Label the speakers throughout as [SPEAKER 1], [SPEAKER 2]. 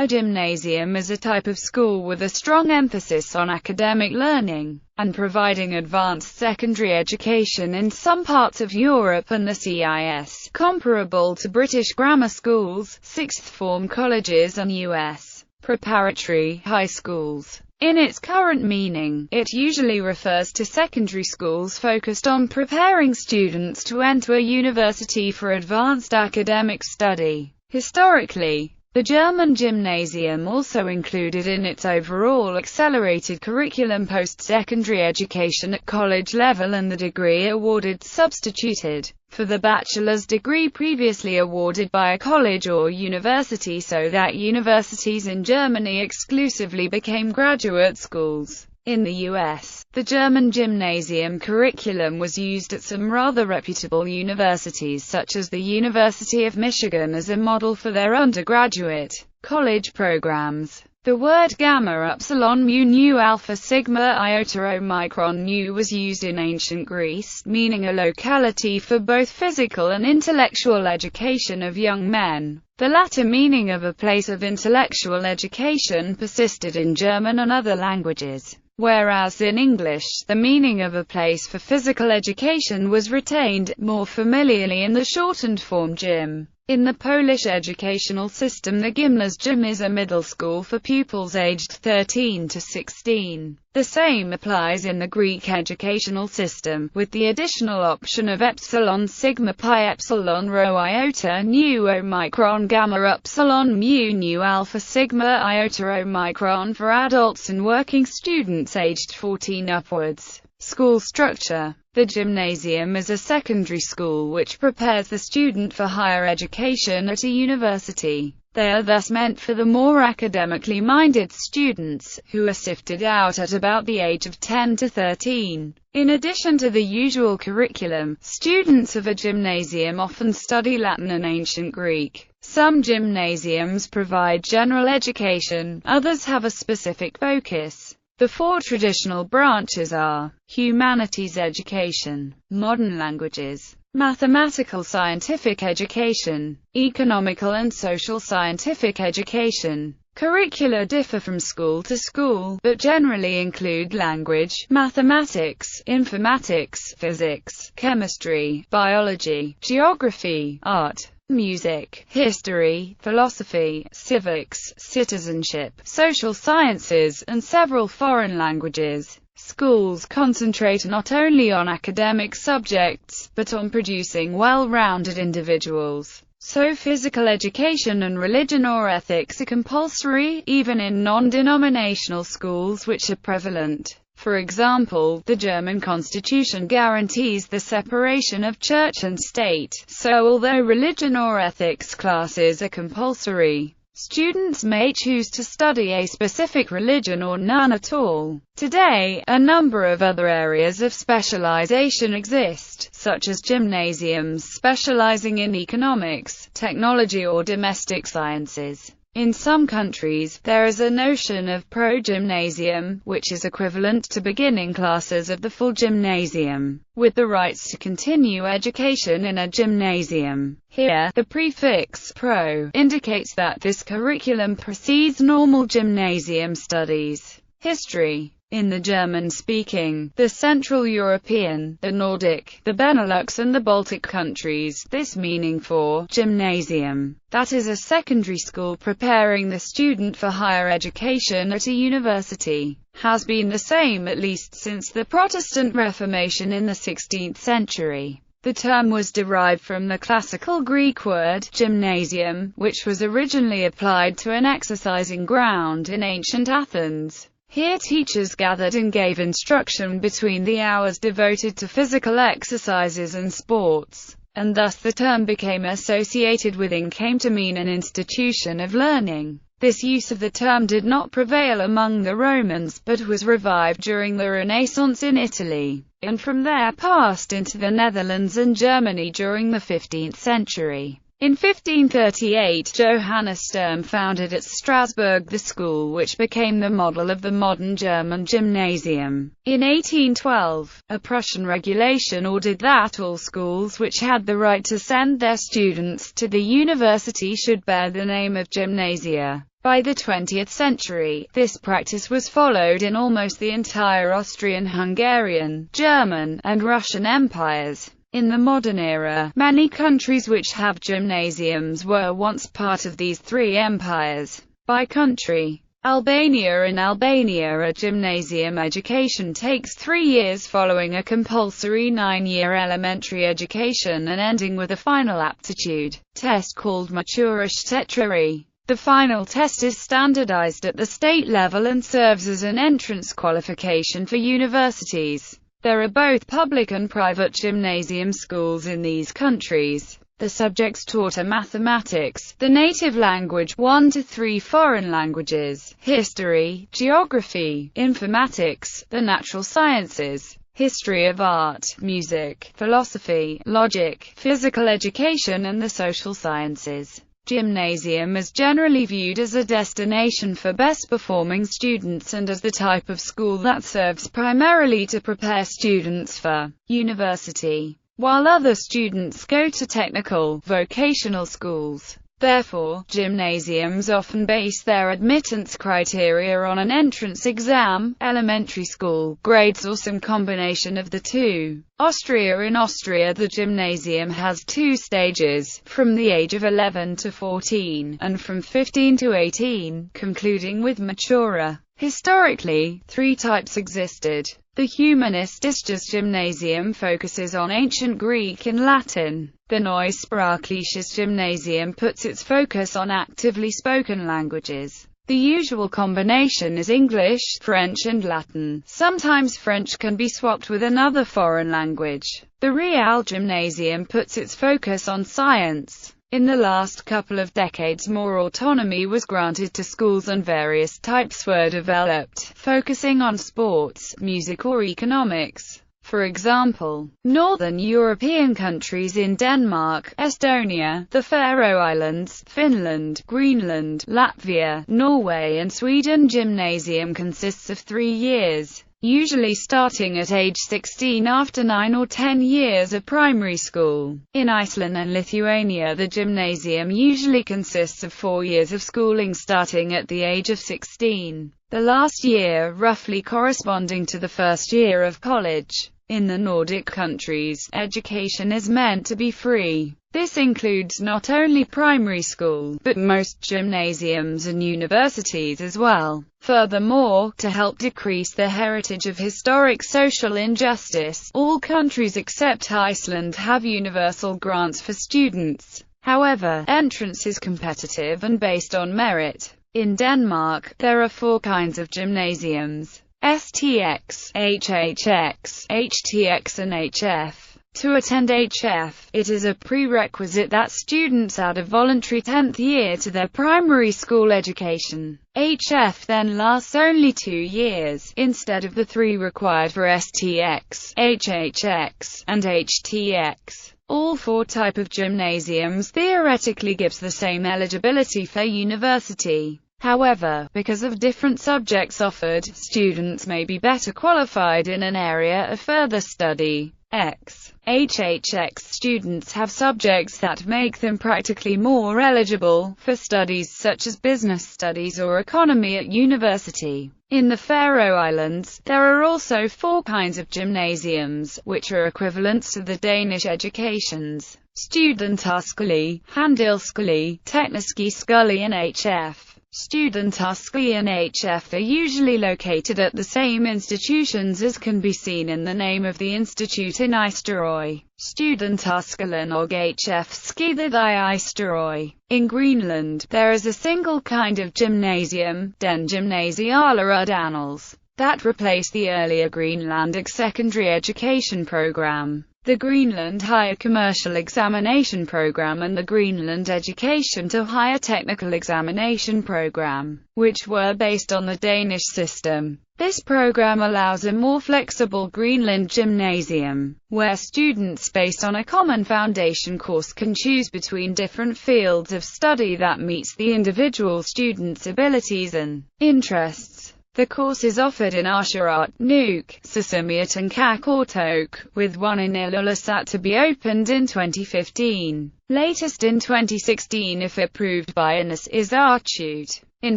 [SPEAKER 1] A gymnasium is a type of school with a strong emphasis on academic learning, and providing advanced secondary education in some parts of Europe and the CIS, comparable to British grammar schools, sixth form colleges and U.S. preparatory high schools. In its current meaning, it usually refers to secondary schools focused on preparing students to enter a university for advanced academic study. Historically, the German gymnasium also included in its overall accelerated curriculum post-secondary education at college level, and the degree awarded substituted for the bachelor's degree previously awarded by a college or university, so that universities in Germany exclusively became graduate schools. In the U.S., the German gymnasium curriculum was used at some rather reputable universities such as the University of Michigan as a model for their undergraduate college programs. The word gamma upsilon mu nu alpha sigma iota omicron nu was used in ancient Greece, meaning a locality for both physical and intellectual education of young men. The latter meaning of a place of intellectual education persisted in German and other languages, whereas in English, the meaning of a place for physical education was retained, more familiarly in the shortened form gym. In the Polish educational system, the Gymnasium is a middle school for pupils aged 13 to 16. The same applies in the Greek educational system, with the additional option of epsilon sigma pi epsilon rho iota nu omicron gamma upsilon mu nu alpha sigma iota omicron for adults and working students aged 14 upwards. School structure. The gymnasium is a secondary school which prepares the student for higher education at a university. They are thus meant for the more academically minded students, who are sifted out at about the age of 10 to 13. In addition to the usual curriculum, students of a gymnasium often study Latin and ancient Greek. Some gymnasiums provide general education, others have a specific focus. The four traditional branches are humanities education, modern languages, mathematical scientific education, economical and social scientific education. Curricula differ from school to school, but generally include language, mathematics, informatics, physics, chemistry, biology, geography, art, music, history, philosophy, civics, citizenship, social sciences, and several foreign languages. Schools concentrate not only on academic subjects, but on producing well-rounded individuals. So physical education and religion or ethics are compulsory, even in non-denominational schools which are prevalent. For example, the German constitution guarantees the separation of church and state, so although religion or ethics classes are compulsory, students may choose to study a specific religion or none at all. Today, a number of other areas of specialization exist, such as gymnasiums specializing in economics, technology or domestic sciences. In some countries, there is a notion of pro-gymnasium, which is equivalent to beginning classes of the full gymnasium, with the rights to continue education in a gymnasium. Here, the prefix pro indicates that this curriculum precedes normal gymnasium studies. History. In the German-speaking, the Central European, the Nordic, the Benelux and the Baltic countries, this meaning for gymnasium, that is a secondary school preparing the student for higher education at a university, has been the same at least since the Protestant Reformation in the 16th century. The term was derived from the classical Greek word gymnasium, which was originally applied to an exercising ground in ancient Athens. Here teachers gathered and gave instruction between the hours devoted to physical exercises and sports, and thus the term became associated with and came to mean an institution of learning. This use of the term did not prevail among the Romans, but was revived during the Renaissance in Italy, and from there passed into the Netherlands and Germany during the 15th century. In 1538, Johannes Sturm founded at Strasbourg the school which became the model of the modern German gymnasium. In 1812, a Prussian regulation ordered that all schools which had the right to send their students to the university should bear the name of gymnasia. By the 20th century, this practice was followed in almost the entire Austrian, Hungarian, German, and Russian empires. In the modern era, many countries which have gymnasiums were once part of these three empires. By country: Albania. In Albania, a gymnasium education takes 3 years following a compulsory 9-year elementary education and ending with a final aptitude test called Maturăștețării. The final test is standardized at the state level and serves as an entrance qualification for universities. There are both public and private gymnasium schools in these countries. The subjects taught are mathematics, the native language, 1 to 3 foreign languages, history, geography, informatics, the natural sciences, history of art, music, philosophy, logic, physical education, and the social sciences. Gymnasium is generally viewed as a destination for best-performing students and as the type of school that serves primarily to prepare students for university, while other students go to technical, vocational schools. Therefore, gymnasiums often base their admittance criteria on an entrance exam, elementary school grades, or some combination of the two. Austria. In Austria, the gymnasium has 2 stages, from the age of 11 to 14, and from 15 to 18, concluding with matura. Historically, 3 types existed. The Humanistisches Gymnasium focuses on ancient Greek and Latin. The Neusprachliches Gymnasium puts its focus on actively spoken languages. The usual combination is English, French and Latin. Sometimes French can be swapped with another foreign language. The Real Gymnasium puts its focus on science. In the last couple of decades, more autonomy was granted to schools and various types were developed, focusing on sports, music or economics. For example, Northern European countries in Denmark, Estonia, the Faroe Islands, Finland, Greenland, Latvia, Norway and Sweden. Gymnasium consists of 3 years, usually starting at age 16 after 9 or 10 years of primary school. In Iceland and Lithuania, the gymnasium usually consists of 4 years of schooling starting at the age of 16, the last year roughly corresponding to the first year of college. In the Nordic countries, education is meant to be free. This includes not only primary school, but most gymnasiums and universities as well. Furthermore, to help decrease the heritage of historic social injustice, all countries except Iceland have universal grants for students. However, entrance is competitive and based on merit. In Denmark, there are 4 kinds of gymnasiums: STX, HHX, HTX and HF. To attend HF, it is a prerequisite that students add a voluntary 10th year to their primary school education. HF then lasts only 2 years, instead of the 3 required for STX, HHX, and HTX. All 4 types of gymnasiums theoretically gives the same eligibility for university. However, because of different subjects offered, students may be better qualified in an area of further study. HHX students have subjects that make them practically more eligible for studies such as business studies or economy at university. In the Faroe Islands, there are also 4 kinds of gymnasiums, which are equivalents to the Danish educations: Studentskole, Handelsskole, Tekniske skole and HF. Studentskole and HF are usually located at the same institutions, as can be seen in the name of the institute in Eysturoy. Studentskolen og HF skider i Eysturoy. In Greenland, there is a single kind of gymnasium, den gymnasiale uddannelse, that replaced the earlier Greenlandic secondary education program, the Greenland Higher Commercial Examination Program and the Greenland Education to Higher Technical Examination Program, which were based on the Danish system. This program allows a more flexible Greenland gymnasium, where students based on a common foundation course can choose between different fields of study that meets the individual student's abilities and interests. The course is offered in Aarhus, Nuuk, Sisimiut and Qaqortoq, with one in Ilulissat to be opened in 2015. Latest in 2016 if approved by INES is Aarhus. In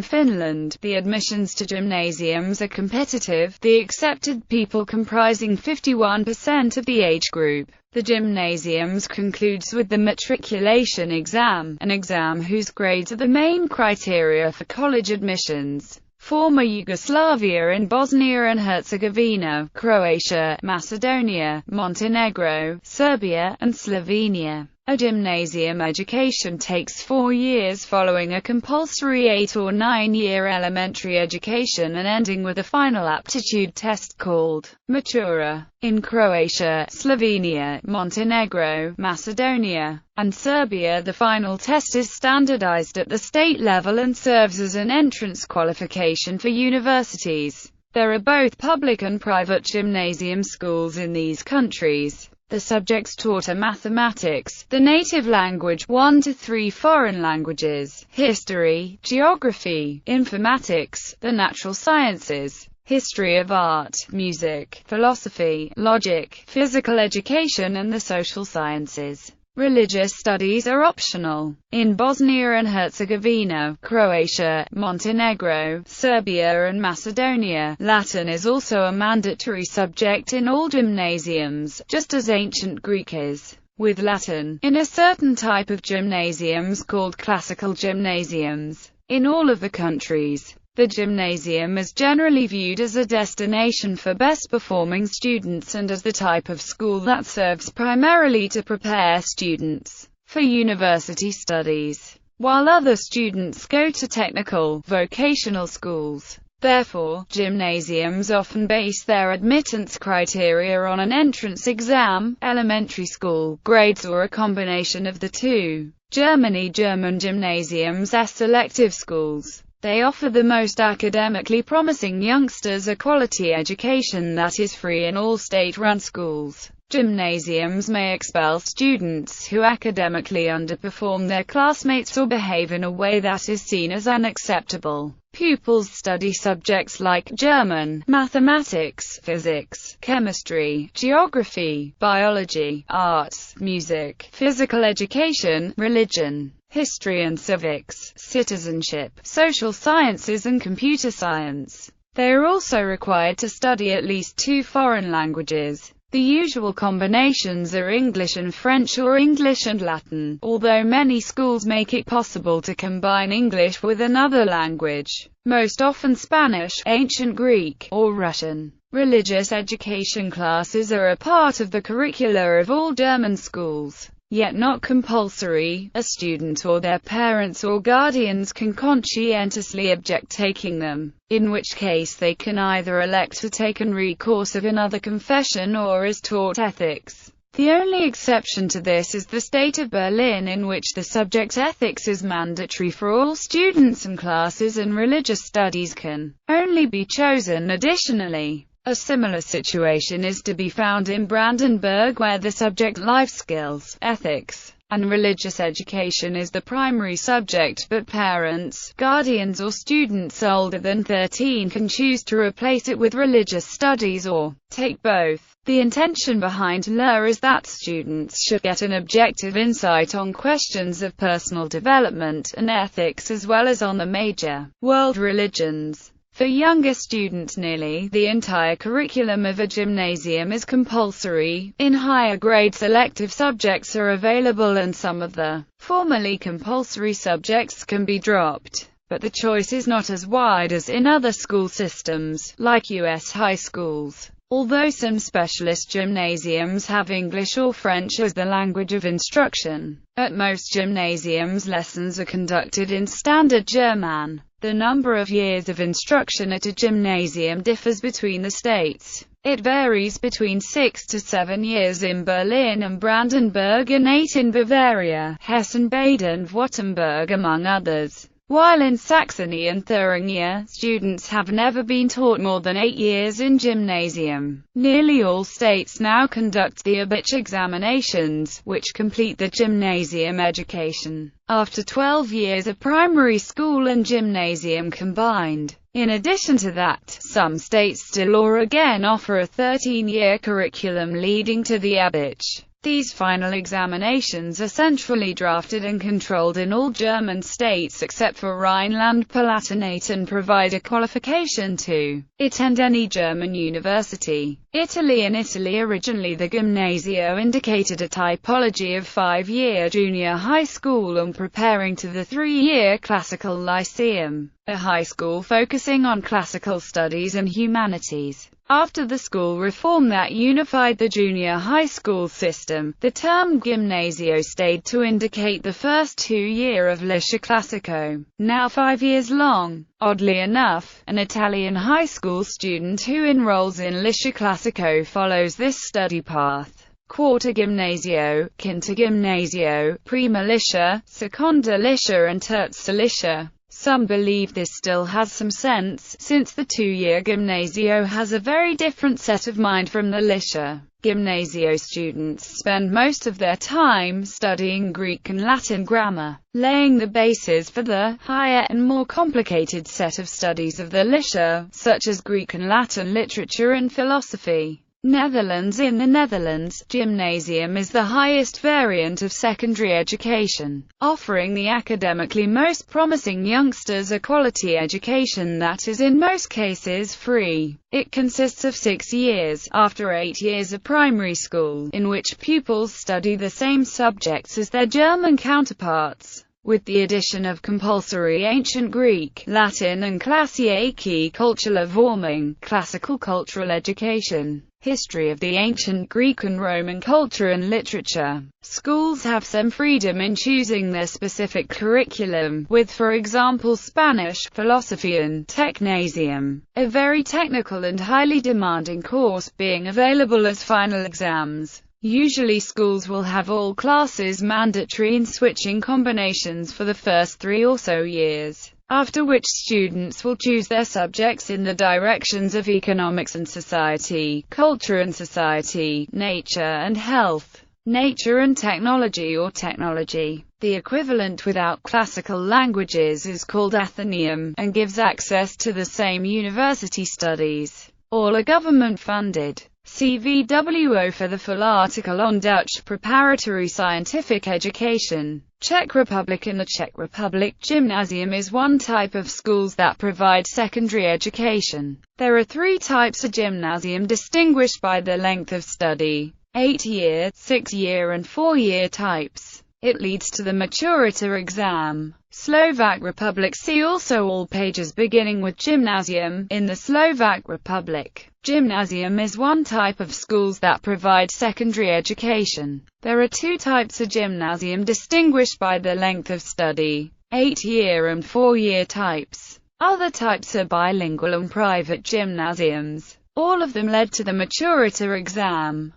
[SPEAKER 1] Finland, the admissions to gymnasiums are competitive, the accepted people comprising 51% of the age group. The gymnasiums concludes with the matriculation exam, an exam whose grades are the main criteria for college admissions. Former Yugoslavia in Bosnia and Herzegovina, Croatia, Macedonia, Montenegro, Serbia, and Slovenia. A gymnasium education takes 4 years following a compulsory 8 or 9-year elementary education and ending with a final aptitude test called matura. In Croatia, Slovenia, Montenegro, Macedonia, and Serbia, the final test is standardized at the state level and serves as an entrance qualification for universities. There are both public and private gymnasium schools in these countries. The subjects taught are mathematics, the native language, 1 to 3 foreign languages, history, geography, informatics, the natural sciences, history of art, music, philosophy, logic, physical education, and the social sciences. Religious studies are optional. In Bosnia and Herzegovina, Croatia, Montenegro, Serbia and Macedonia, Latin is also a mandatory subject in all gymnasiums, just as ancient Greek is. With Latin, in a certain type of gymnasiums called classical gymnasiums. In all of the countries, the gymnasium is generally viewed as a destination for best-performing students and as the type of school that serves primarily to prepare students for university studies, while other students go to technical, vocational schools. Therefore, gymnasiums often base their admittance criteria on an entrance exam, elementary school grades, or a combination of the two. German gymnasiums are selective schools. They offer the most academically promising youngsters a quality education that is free in all state-run schools. Gymnasiums may expel students who academically underperform their classmates or behave in a way that is seen as unacceptable. Pupils study subjects like German, mathematics, physics, chemistry, geography, biology, arts, music, physical education, religion, history and civics, citizenship, social sciences and computer science. They are also required to study at least 2 foreign languages. The usual combinations are English and French or English and Latin, although many schools make it possible to combine English with another language, most often Spanish, Ancient Greek, or Russian. Religious education classes are a part of the curricula of all German schools, yet not compulsory. A student or their parents or guardians can conscientiously object taking them, in which case they can either elect to take an course of another confession or is taught ethics. The only exception to this is the state of Berlin, in which the subject ethics is mandatory for all students and classes, and religious studies can only be chosen additionally. A similar situation is to be found in Brandenburg, where the subject life skills, ethics, and religious education is the primary subject, but parents, guardians or students older than 13 can choose to replace it with religious studies or take both. The intention behind LER is that students should get an objective insight on questions of personal development and ethics as well as on the major world religions. For younger students, nearly the entire curriculum of a gymnasium is compulsory. In higher grades, elective subjects are available and some of the formerly compulsory subjects can be dropped. But the choice is not as wide as in other school systems, like US high schools. Although some specialist gymnasiums have English or French as the language of instruction, at most gymnasiums lessons are conducted in Standard German. The number of years of instruction at a gymnasium differs between the states. It varies between 6 to 7 years in Berlin and Brandenburg and 8 in Bavaria, Hesse, Baden-Württemberg among others. While in Saxony and Thuringia, students have never been taught more than 8 years in gymnasium. Nearly all states now conduct the Abitur examinations, which complete the gymnasium education, after 12 years of primary school and gymnasium combined. In addition to that, some states still or again offer a 13-year curriculum leading to the Abitur. These final examinations are centrally drafted and controlled in all German states except for Rhineland-Palatinate and provide a qualification to attend any German university. In Italy originally the Gymnasio indicated a typology of 5-year junior high school and preparing to the 3-year classical lyceum, a high school focusing on classical studies and humanities. After the school reform that unified the junior high school system, the term Gymnasio stayed to indicate the first 2-year of Liceo Classico, now 5 years long. Oddly enough, an Italian high school student who enrolls in Liceo Classico follows this study path: Quarta Gymnasio, Quinta Gymnasio, Prima Liceo, Seconda Liceo and Terza Liceo. Some believe this still has some sense, since the 2-year Gymnasio has a very different set of mind from the Liceo. Gymnasio students spend most of their time studying Greek and Latin grammar, laying the basis for the higher and more complicated set of studies of the Liceo, such as Greek and Latin literature and philosophy. Netherlands. In the Netherlands, Gymnasium is the highest variant of secondary education, offering the academically most promising youngsters a quality education that is in most cases free. It consists of 6 years, after 8 years of primary school, in which pupils study the same subjects as their German counterparts, with the addition of compulsory ancient Greek, Latin and Klassieke Kulturelle Vorming, classical cultural education, history of the ancient Greek and Roman culture and literature. Schools have some freedom in choosing their specific curriculum, with for example Spanish, philosophy and technasium, a very technical and highly demanding course, being available as final exams. Usually schools will have all classes mandatory in switching combinations for the first 3 or so years, after which students will choose their subjects in the directions of economics and society, culture and society, nature and health, nature and technology or technology. The equivalent without classical languages is called Athenaeum, and gives access to the same university studies. All are government-funded. See VWO for the full article on Dutch preparatory scientific education. Czech Republic. In the Czech Republic, Gymnasium is one type of schools that provide secondary education. There are 3 types of Gymnasium distinguished by the length of study: 8-year, 6-year and 4-year types. It leads to the Maturita exam. Slovak Republic. See also all pages beginning with Gymnasium. In the Slovak Republic, Gymnasium is one type of schools that provide secondary education. There are 2 types of Gymnasium distinguished by the length of study: 8-year and 4-year types. Other types are bilingual and private gymnasiums. All of them led to the Maturita exam.